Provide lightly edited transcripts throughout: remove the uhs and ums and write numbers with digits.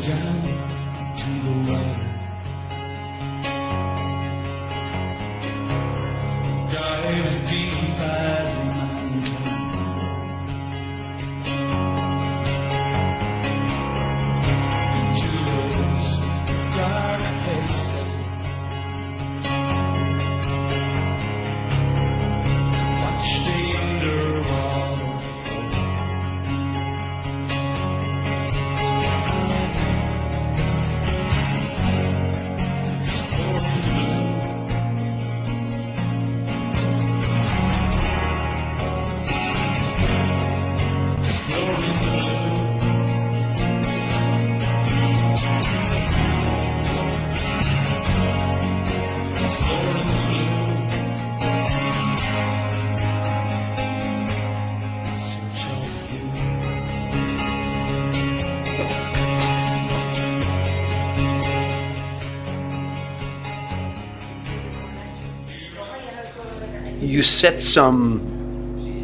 Down to the water, dive deep as a mountain, into those dark places, watch the underwater flow. You set some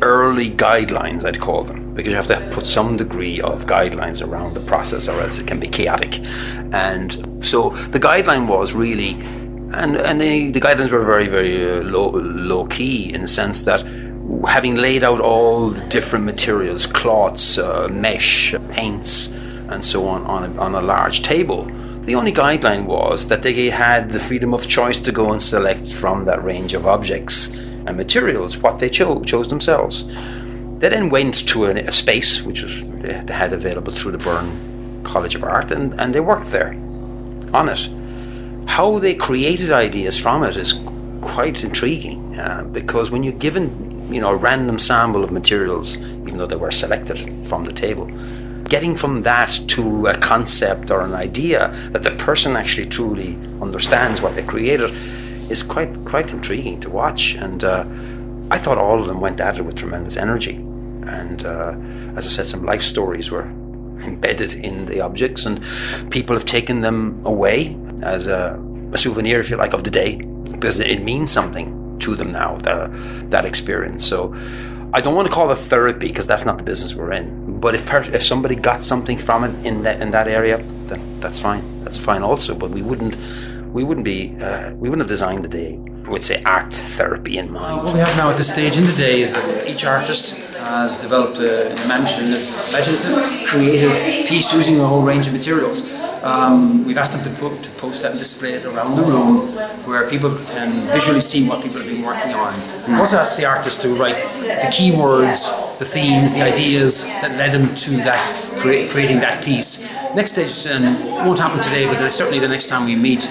early guidelines, I'd call them, because you have to put some degree of guidelines around the process, or else it can be chaotic. And so the guideline was really, and the guidelines were very, very low key, in the sense that having laid out all the different materials, cloths, mesh, paints, and so on a large table, the only guideline was that they had the freedom of choice to go and select from that range of objects and materials what they chose themselves. They then went to a space which was they had available through the Byrne College of Art, and they worked there on it. How they created ideas from it is quite intriguing, because when you're given a random sample of materials, even though they were selected from the table, getting from that to a concept or an idea that the person actually truly understands what they created is quite intriguing to watch. And I thought all of them went at it with tremendous energy. And as I said, some life stories were embedded in the objects, and people have taken them away as a souvenir, if you like, of the day, because it means something to them now, that experience. So I don't want to call it therapy, because that's not the business we're in. But if somebody got something from it in that area, then that's fine. That's fine also. But we wouldn't have designed the day, I would say, art therapy in mind. What we have now at this stage in the day is that each artist has developed an imaginative, creative piece using a whole range of materials. We've asked them to post that and display it around the room, where people can visually see what people have been working on. We've also asked the artist to write the keywords, the themes, the ideas that led them to that creating that piece. Next stage, and it won't happen today, but certainly the next time we meet,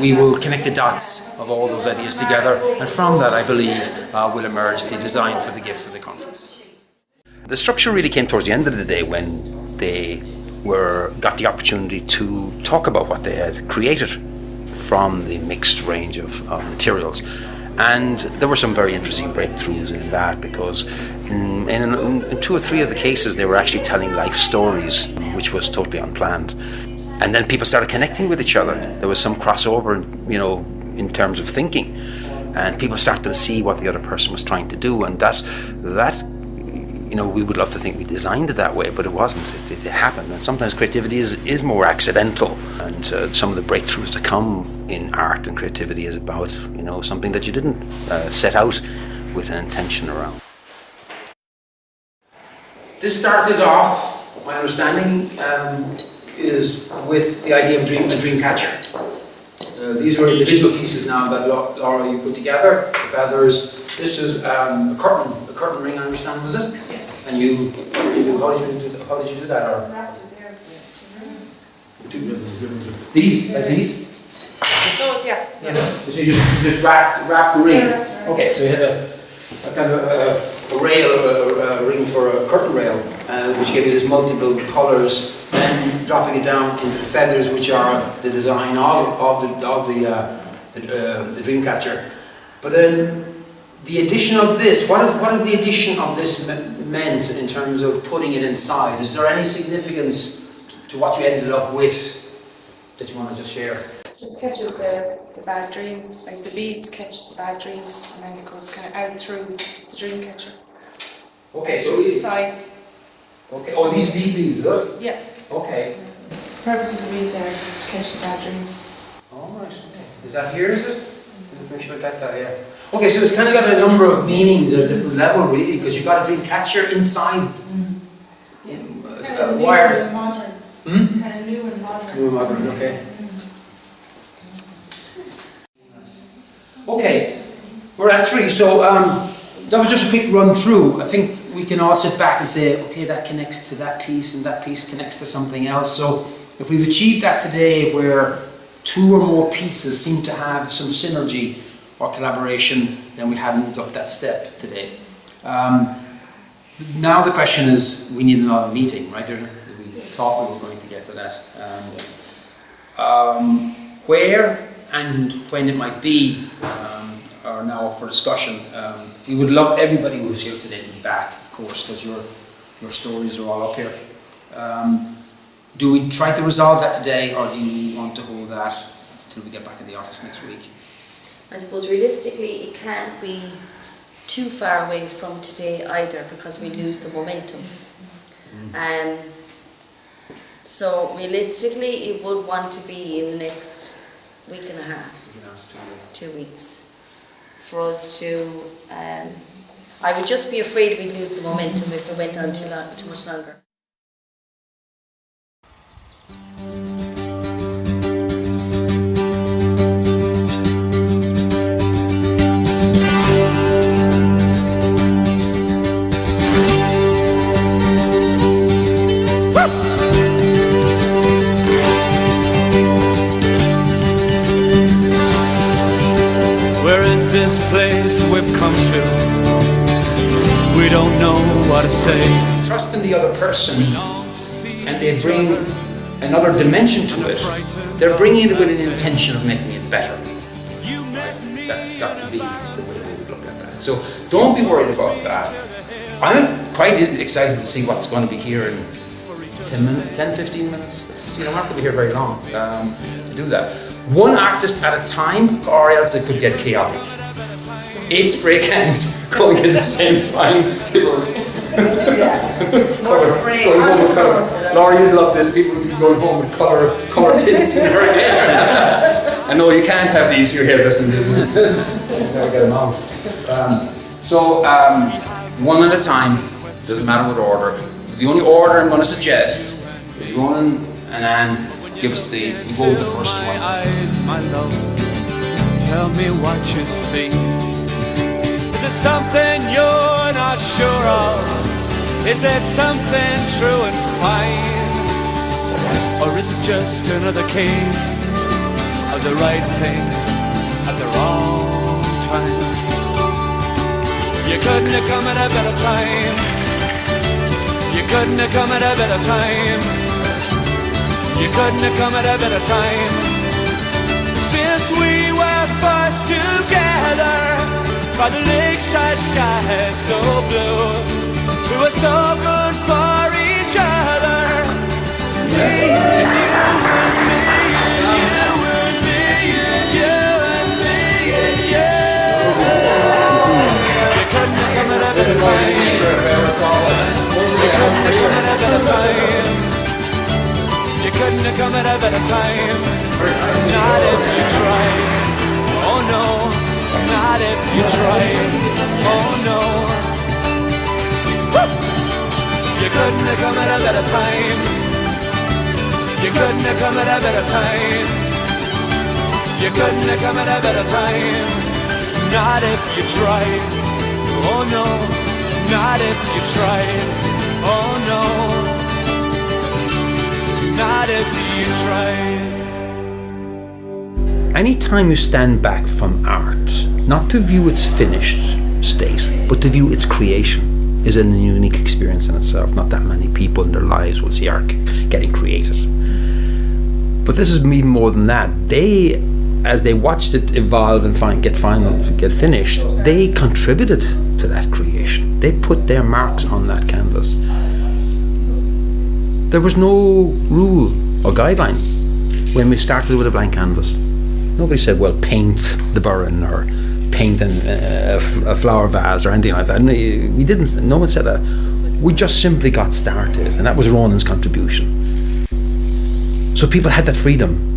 we will connect the dots of all those ideas together, and from that, I believe, will emerge the design for the gift for the conference. The structure really came towards the end of the day, when they got the opportunity to talk about what they had created from the mixed range of materials. And there were some very interesting breakthroughs in that, because in 2 or 3 of the cases they were actually telling life stories, which was totally unplanned. And then people started connecting with each other. There was some crossover, in terms of thinking, and people started to see what the other person was trying to do. And that we would love to think we designed it that way, but it wasn't. It happened. And sometimes creativity is more accidental, and some of the breakthroughs to come in art and creativity is about something that you didn't set out with an intention around. This started off, my understanding, is with the idea of a dream catcher. These were individual pieces now that Laura, you put together. The feathers. This is a curtain ring, I understand, was it? Yeah. And how did you do that? Or? These, like these? Those, yeah. So you just wrap the ring. Yeah. Okay, so you had a kind of a rail, a ring for a curtain rail, which gave you these multiple colours, then dropping it down into the feathers, which are the design of the dream catcher. But then the addition of this, what is the addition of this meant in terms of putting it inside? Is there any significance to what you ended up with that you want to just share? Just catches the bad dreams, like the beads catch the bad dreams, and then it goes kind of out through the dream catcher. Okay, so the sides. Okay. Oh, these beads, is it? Yeah. Okay. The purpose of the beads are to catch the bad dreams. All right. Okay. Is that here? Is it? Make sure I get that. Yeah. Okay, so it's kind of got a number of meanings at a different level, really, because you've got a dream catcher inside. It's kind of new wires. and modern. It's kind of new and modern. New and modern. Okay. Okay, we're at 3. So that was just a quick run through. I think we can all sit back and say, okay, that connects to that piece, and that piece connects to something else. So if we've achieved that today, where 2 or more pieces seem to have some synergy or collaboration, then we have moved up that step today. Now the question is, we need another meeting, right? We thought we were going to get to that. Where and when it might be are now up for discussion. We would love everybody who's here today to be back, of course, because your stories are all up here. Do we try to resolve that today, or do you want to hold that till we get back in the office next week? I suppose realistically it can't be too far away from today either, because we lose the momentum. So realistically it would want to be in the next week and a half, 2 weeks, for us to, I would just be afraid we'd lose the momentum if we went on too much longer. This place we've come to, we don't know what to say. Trust in the other person, and they bring another dimension to it. They're bringing it with an intention of making it better. Right? That's got to be the way we would look at that. So don't be worried about that. I'm quite excited to see what's going to be here in 10 minutes, 10, 15 minutes. We're not going to be here very long to do that. One artist at a time, or else it could get chaotic. 8 spray cans going at the same time. People going home with colour. Laura, you'd love this. People would be going home with colour tints in their hair. I know you can't have these for your hairdressing business. You gotta get them out. So one at a time. Doesn't matter what order. The only order I'm going to suggest is Ronan and Anne. Give us we go with the first one. My eyes, my love, tell me what you see. Is it something you're not sure of? Is it something true and fine? Or is it just another case of the right thing at the wrong time? You couldn't have come at a better time. You couldn't have come at a better time. You couldn't have come at a better time. Since we were first together by the lakeside sky so blue, we were so good for each other. Me and you and me and you and me and you and me and you. You couldn't have come at a better time. You couldn't have come at a better time. You couldn't have come at a better time. Not if you tried. Oh no, not if you tried. Oh no. Woo! You couldn't have come at a better time. You couldn't have come at a better time. You couldn't have come at a better time. Not if you tried. Oh no, not if you tried. Oh no. Not if you tried. Anytime you stand back from art, not to view its finished state, but to view its creation, is a unique experience in itself. Not that many people in their lives will see art getting created. But this is even more than that. They as they watched it evolve and get finished, they contributed to that creation. They put their marks on that canvas. There was no rule or guideline when we started with a blank canvas. Nobody said, well, paint the burren or paint a flower vase or anything like that. We didn't. No one said that. We just simply got started, and that was Ronan's contribution. So people had that freedom.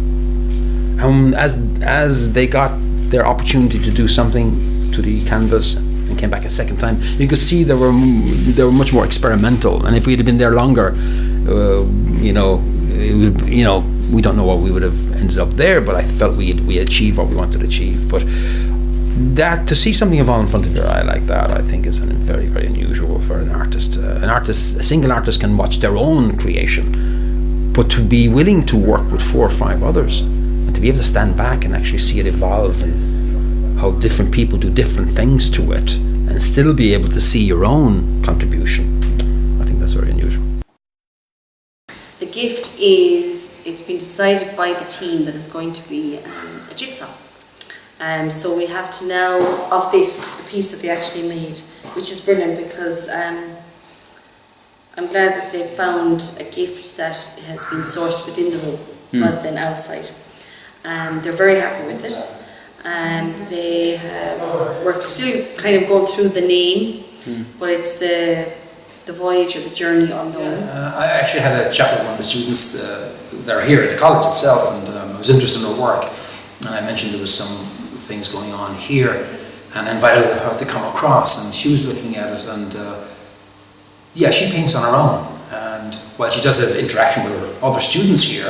As they got their opportunity to do something to the canvas and came back a second time, you could see they were much more experimental. And if we'd have been there longer, we don't know what we would have ended up there. But I felt we achieved what we wanted to achieve. But that to see something evolve in front of your eye like that, I think is very, very unusual for an artist. A single artist can watch their own creation, but to be willing to work with 4 or 5 others, and to be able to stand back and actually see it evolve and how different people do different things to it, and still be able to see your own contribution, I think that's very unusual. The gift is, it's been decided by the team that it's going to be a jigsaw. So we have to now, of this, the piece that they actually made, which is brilliant because I'm glad that they found a gift that has been sourced within the room rather than outside. They're very happy with it. We're still kind of going through the name, but it's the voyage or the journey unknown. I actually had a chat with one of the students that are here at the college itself, and I was interested in her work, and I mentioned there was some things going on here, and I invited her to come across, and she was looking at it, and she paints on her own, and while she does have interaction with her other students here,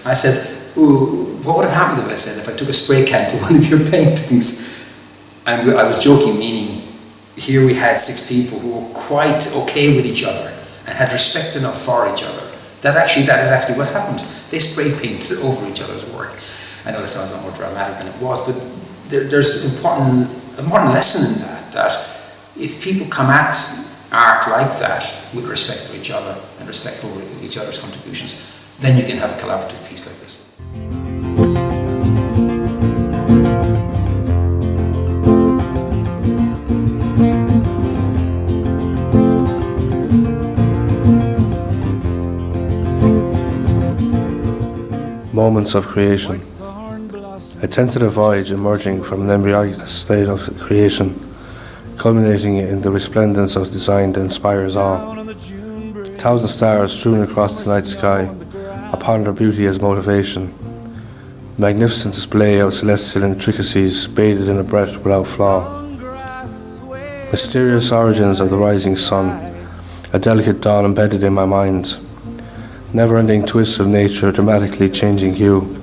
I said, ooh, what would have happened if I took a spray can to one of your paintings? And I was joking, meaning here we had 6 people who were quite okay with each other and had respect enough for each other. That is actually what happened. They spray painted over each other's work. I know this sounds a lot more dramatic than it was, but there's an important lesson in that if people come at art like that with respect for each other and respect for each other's contributions, then you can have a collaborative piece like this. Moments of creation. A tentative voyage emerging from an embryonic state of creation, culminating in the resplendence of design that inspires awe. 1,000 stars strewn across the night sky, upon their beauty as motivation. Magnificent display of celestial intricacies bathed in a breath without flaw. Mysterious origins of the rising sun, a delicate dawn embedded in my mind. Never-ending twists of nature dramatically changing hue.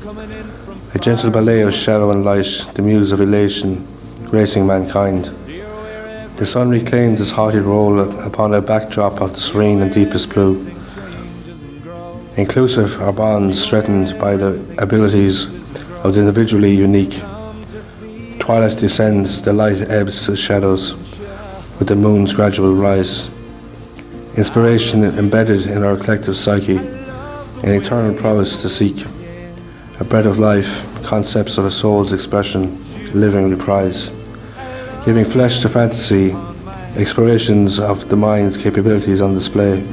A gentle ballet of shadow and light, the muse of elation, gracing mankind. The sun reclaimed its haughty role upon a backdrop of the serene and deepest blue. Inclusive are bonds strengthened by the abilities of the individually unique. Twilight descends, the light ebbs the shadows, with the moon's gradual rise. Inspiration embedded in our collective psyche, an eternal prowess to seek. A breath of life, concepts of a soul's expression, living reprise. Giving flesh to fantasy, explorations of the mind's capabilities on display.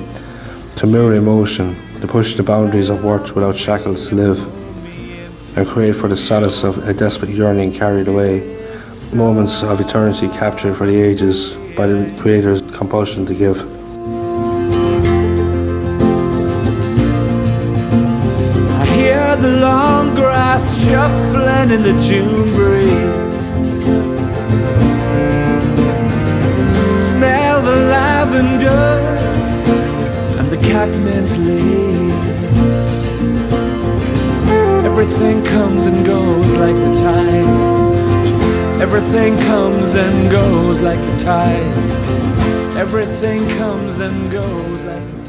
To mirror emotion, to push the boundaries of worth without shackles to live. And create for the solace of a desperate yearning carried away. Moments of eternity captured for the ages by the Creator's compulsion to give. The long grass shuffling in the June breeze. Smell the lavender and the catmint leaves. Everything comes and goes like the tides. Everything comes and goes like the tides. Everything comes and goes like the